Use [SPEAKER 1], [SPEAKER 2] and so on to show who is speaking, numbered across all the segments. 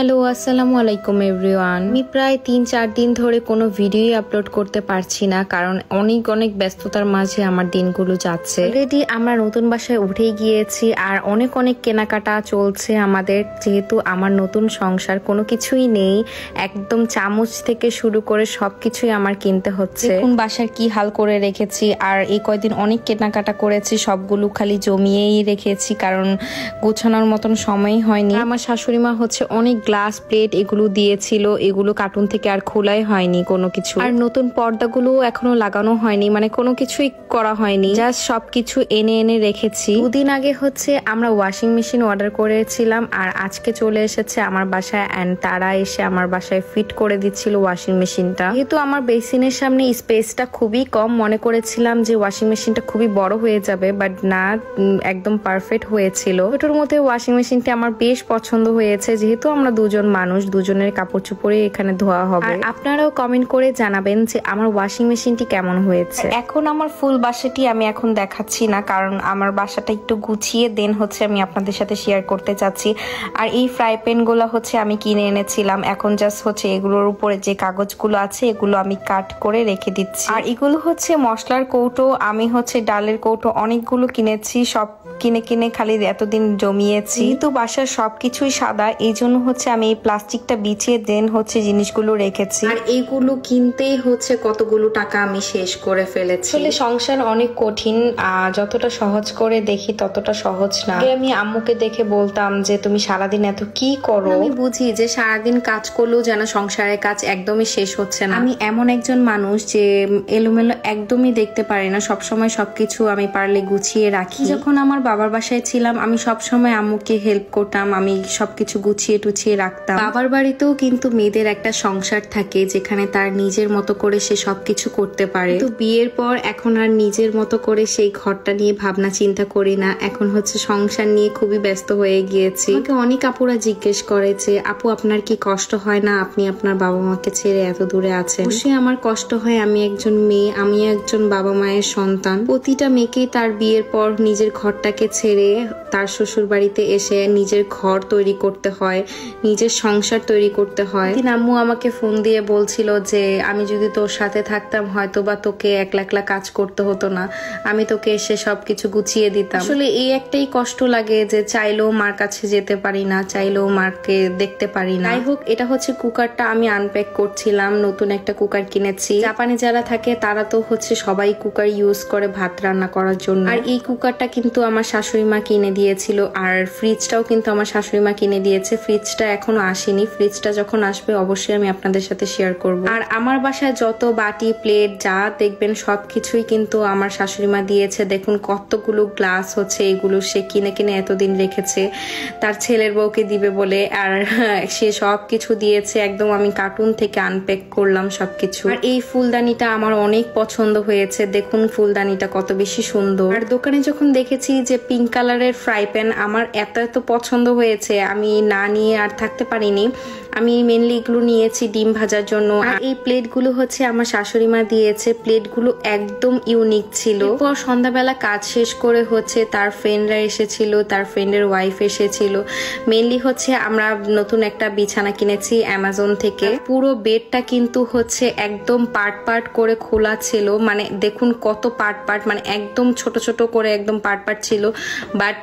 [SPEAKER 1] Hello আসসালামু আলাইকুম everyone. আমি প্রায় 3-4 দিন ধরে কোনো ভিডিও আপলোড করতে পারছি না, কারণ অনেক ব্যস্ততার মাঝে আমার দিনগুলো যাচ্ছে। অলরেডি আমরা নতুন বাসায় উঠেই গিয়েছি আর অনেক কেনাকাটা চলছে আমাদের, যেহেতু আমার নতুন সংসার, কোনো কিছুই নেই, একদম চামচ থেকে শুরু করে সবকিছুই আমার কিনতে হচ্ছে। কোন বাসার কি হাল করে রেখেছি, আর এই কয়দিন অনেক কেনাকাটা করেছি, সবগুলো খালি জমিয়েই রেখেছি কারণ গোছানোর মতন সময় হয়নি। আমার শাশুড়ি মা হচ্ছে অনেক গ্লাস প্লেট এগুলো দিয়েছিল, এগুলো কার্টুন থেকে আর খোলাই হয়নি কোনো কিছু। আর নতুন পর্দাগুলো এখনো লাগানো হয়নি, মানে কোনো কিছুই করা হয়নি, জাস্ট সবকিছু এনে রেখেছি। দুদিন আগে হচ্ছে আমরা ওয়াশিং মেশিন অর্ডার করেছিলাম আর আজকে চলে এসেছে আমার বাসায়, এন্ড তারা এসে আমার বাসায় ফিট করে দিচ্ছিল ওয়াশিং মেশিনটা। যেহেতু আমার বেসিনের সামনে স্পেসটা খুবই কম, মনে করেছিলাম যে ওয়াশিং মেশিনটা খুবই বড় হয়ে যাবে, বাট না, একদম পারফেক্ট হয়েছিল। ওটার মধ্যে ওয়াশিং মেশিনটা আমার বেশ পছন্দ হয়েছে, যেহেতু আমরা দুজন মানুষ, দুজনের কাপড় চোপড়ে এখানে ধোয়া হবে। আপনারাও কমেন্ট করে জানাবেন যে আমার ওয়াশিং মেশিনটি কেমন হয়েছে। এখন আমার ফুল বাসাটি আমি এখন দেখাচ্ছি না, কারণ আমার বাসাটা একটু গুছিয়ে দেন হচ্ছে আমি আপনাদের সাথে শেয়ার করতে চাচ্ছি। আর এই ফ্রাই প্যান গুলো হচ্ছে আমি কিনে এনেছিলাম, এখন জাস্ট হচ্ছে এগুলোর উপরে যে কাগজগুলো আছে এগুলো আমি কাট করে রেখে দিচ্ছি। আর এগুলো হচ্ছে মশলার কৌটো, আমি হচ্ছে ডালের কৌটো অনেকগুলো কিনেছি, সব কিনে খালি এতদিন জমিয়েছি। তো বাসার সবকিছুই সাদা, এই জন্য হচ্ছে আমি এই প্লাস্টিকটা বিছিয়ে দেন হচ্ছে জিনিসগুলো রেখেছি। আর এইগুলো কিনতেই হচ্ছে কতগুলো টাকা আমি শেষ করে ফেলেছি। আসলে সংসার অনেক কঠিন, যতটা সহজ করে দেখি ততটা সহজ না। আমি আম্মুকে দেখে বলতাম যে তুমি সারাদিন এত কি করো। আমি বুঝি যে সারাদিন কাজ করলেও যেন সংসারের কাজ একদমই শেষ হচ্ছে না। আমি এমন একজন মানুষ যে এলোমেলো একদমই দেখতে পারি না, সবসময় সবকিছু আমি পারলে গুছিয়ে রাখি। যখন আমার বাবার বাসায় ছিলাম আমি সবসময় আম্মুকে হেল্প করতাম, আমি সবকিছু গুছিয়ে টুছিয়ে রাখতাম। বাবার বাড়িতেও কিন্তু মেয়েদের একটা সংসার থাকে যেখানে তার নিজের মতো করে সে সবকিছু করতে পারে। তো বিয়ের পর এখন আর নিজের মতো করে সেই ঘরটা নিয়ে ভাবনা চিন্তা করি না, এখন হচ্ছে সংসার নিয়ে খুবই ব্যস্ত হয়ে গিয়েছি। আমাকে অনেক আপুরা জিজ্ঞেস করে যে আপু আপনার কি কষ্ট হয় না, আপনি আপনার বাবা মাকে ছেড়ে এত দূরে আছেন? অবশ্যই আমার কষ্ট হয়, আমি একজন মেয়ে, আমি একজন বাবা মায়ের সন্তান। প্রতিটা মেয়েকেই তার বিয়ের পর নিজের ঘরটাকে ছেড়ে তার শ্বশুর বাড়িতে এসে নিজের ঘর তৈরি করতে হয়, নিজের সংসার তৈরি করতে হয়। আম্মু আমাকে ফোন দিয়ে বলছিল যে আমি যদি তোর সাথে থাকতাম হয়তো বা তোকে একলা কাজ করতে হতো না, আমি তোকে এসে সবকিছু গুছিয়ে দিতাম। আসলে এই একটাই কষ্ট লাগে যে চাইলেও মার কাছে যেতে পারি না, চাইলেও মাকে দেখতে পারি না। যাই হোক, এটা হচ্ছে কুকারটা আমি আনপ্যাক করছিলাম, নতুন একটা কুকার কিনেছি। জাপানে যারা থাকে তারা তো হচ্ছে সবাই কুকার ইউজ করে ভাত রান্না করার জন্য। আর এই কুকারটা কিন্তু আমার শাশুড়ি মা কিনে দিয়েছিল, আর ফ্রিজটাও কিন্তু আমার শাশুড়ি মা কিনে দিয়েছে। ফ্রিজটা এখনো আসেনি, ফ্রিজটা যখন আসবে অবশ্যই আমি আপনাদের সাথে শেয়ার করব। আর আমার বাসায় যত বাটি প্লেট যা দেখবেন সবকিছুই কিন্তু আমার শাশুড়ি মা দিয়েছে। দেখুন কতগুলো গ্লাস হচ্ছে, এগুলো সে কিনে এতদিন রেখেছে তার ছেলের বউকে দিবে বলে, আর সে সবকিছু দিয়েছে। একদম আমি কার্টুন থেকে আনপ্যাক করলাম সবকিছু। আর এই ফুলদানিটা আমার অনেক পছন্দ হয়েছে, দেখুন ফুলদানিটা কত বেশি সুন্দর। আর দোকানে যখন দেখেছি যে পিঙ্ক কালারের ফ্রাই প্যান, আমার এত পছন্দ হয়েছে, আমি না নিয়ে আর থাকতে পারিনি। আমি মেনলি এগুলো নিয়েছি ডিম ভাজার জন্য। আর এই প্লেটগুলো হচ্ছে আমার শাশুড়ি মা দিয়েছে, প্লেটগুলো একদম ইউনিক ছিল। পর সন্ধ্যাবেলা কাজ শেষ করে হচ্ছে তার ফ্রেন্ডরা এসেছিল, তার ফ্রেন্ডের ওয়াইফ এসেছিল। মেনলি হচ্ছে আমরা নতুন একটা বিছানা কিনেছি অ্যামাজন থেকে। পুরো বেডটা কিন্তু হচ্ছে একদম পার্ট করে খোলা ছিল, মানে দেখুন কত পার্ট, মানে একদম ছোট করে একদম পার্ট ছিল। বাট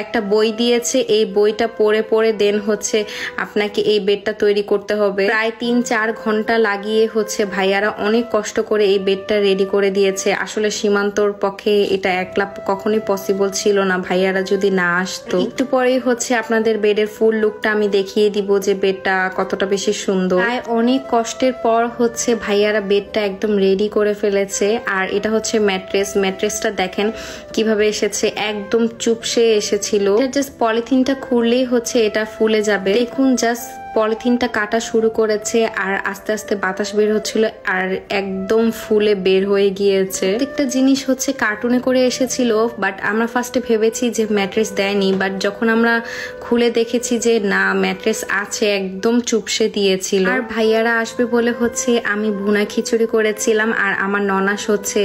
[SPEAKER 1] একটা বই দিয়েছে, এই বইটা পড়ে দেন হচ্ছে আপনাকে এই বেডটা তৈরি করতে হবে। প্রায় 3-4 ঘন্টা লাগিয়ে হচ্ছে ভাইয়ারা অনেক কষ্ট করে এই বেডটা রেডি করে দিয়েছে। আসলে সীমান্তর পক্ষে এটা একলা কখনোই পসিবল ছিল না, ভাইয়ারা যদি না আসতো। একটু পরেই হচ্ছে আপনাদের বেডের ফুল লুকটা আমি দেখিয়ে দিব যে বেডটা কতটা বেশি সুন্দর। প্রায় অনেক কষ্টের পর হচ্ছে ভাইয়ারা বেডটা একদম রেডি করে ফেলেছে। আর এটা হচ্ছে ম্যাট্রেসটা দেখেন কিভাবে এসেছে, একদম চুপসে এসেছিল। জাস্ট পলিথিনটা খুললেই হচ্ছে এটা ফুলে যাবে। দেখুন জাস্ট পলিথিনটা কাটা শুরু করেছে আর আস্তে আস্তে বাতাস বের হচ্ছিল আর একদম ফুলে বের হয়ে গিয়েছে। একটা জিনিস হচ্ছে কার্টুনে করে এসেছিল, বাট আমরা ফার্স্টে ভেবেছি যে ম্যাট্রেস দেয়নি, বাট যখন আমরা খুলে দেখেছি যে না ম্যাট্রেস আছে, একদম চুপসে দিয়েছিল। আর ভাইয়ারা আসবে বলে হচ্ছে আমি ভুনা খিচুড়ি করেছিলাম আর আমার ননাস হচ্ছে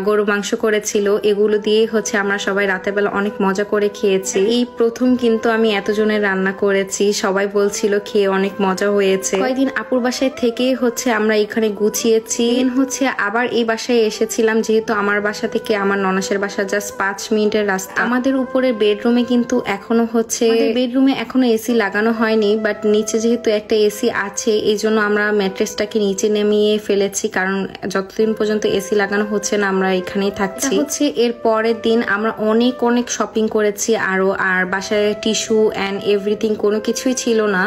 [SPEAKER 1] গরু মাংস করেছিল। এগুলো দিয়ে হচ্ছে আমরা সবাই রাতের বেলা অনেক মজা করে খেয়েছি। এই প্রথম কিন্তু আমি এতজনের রান্না করেছি, সবাই বলছিল খেয়ে অনেক মজা হয়েছে। কয়েকদিন আপুর বাসায় থেকেই হচ্ছে আমরা এখানে গুছিয়েছি। হচ্ছে আবার এই বাসায় এসেছিলাম, যেহেতু আমার বাসা থেকে আমার ননাসের বাসা জাস্ট 5 মিনিটের রাস্তা। আমাদের উপরে বেডরুমে কিন্তু এখনো হচ্ছে বেডরুমে এখনো এসি লাগানো হয়নি, বাট নিচে যেহেতু একটা এসি আছে এই জন্য আমরা ম্যাট্রেসটাকে নিচে নামিয়ে ফেলেছি, কারণ যতদিন পর্যন্ত এসি লাগানো হচ্ছে না আমরা এখানেই থাকছি। হচ্ছে এর পরের দিন আমরা অনেক অনেক শপিং করেছি আরো, আর বাসায় টিস্যু অ্যান্ড এভরিথিং কোনো কিছুই ছিল না।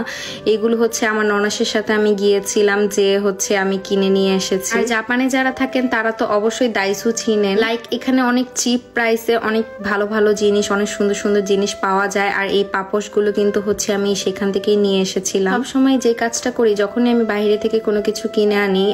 [SPEAKER 1] এগুলো হচ্ছে আমার ননাসের সাথে আমি গিয়েছিলাম, যে হচ্ছে আমি কিনে নিয়ে এসেছি। আর জাপানে যারা থাকেন তারা তো অবশ্যই দাইসু চিনেন। লাইক এখানে অনেক চিপ প্রাইসে অনেক ভালো ভালো জিনিস, অনেক সুন্দর সুন্দর জিনিস পাওয়া যায়। আর এই পাপোশগুলো কিন্তু হচ্ছে আমি সেখান থেকেই নিয়ে এসেছিলাম। সব সময় যে কাজটা করি, যখনই আমি বাইরে থেকে কোনো কিছু কিনে আনি,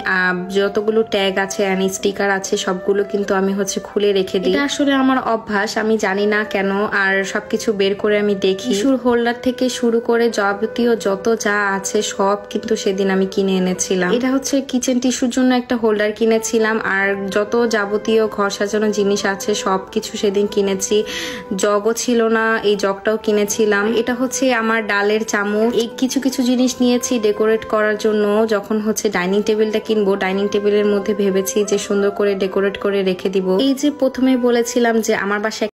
[SPEAKER 1] যতগুলো ট্যাগ আছে অ্যান্ড স্টিকার আছে সবগুলো কিন্তু আমি হচ্ছে খুলে রেখে দিই। এটা আসলে আমার অভ্যাস, আমি জানি না কেন। আর সবকিছু বের করে আমি দেখি। টিস্যুর হোল্ডার থেকে শুরু করে যাবতীয় যত যা আছে সব কিন্তু সেদিন আমি কিনে এনেছিলাম। এটা হচ্ছে কিচেন টিস্যুর জন্য একটা হোল্ডার কিনেছিলাম, আর যত যাবতীয় ঘর সাজানো জিনিস আছে সবকিছু সেদিন কিনেছি। জগও ছিল না, এই জগটাও কিনেছিলাম। এটা হচ্ছে আমার ডালের চামচ। এই কিছু কিছু জিনিস নিয়েছি ডেকোরেট করার জন্য। যখন হচ্ছে ডাইনিং টেবিলটা কিনবো, ডাইনিং টেবিলের মধ্যে ভেবেছি যে সুন্দর করে ডেকোরেট করে রেখে দিব। এই যে প্রথমে বলেছিলাম যে আমার বাসায়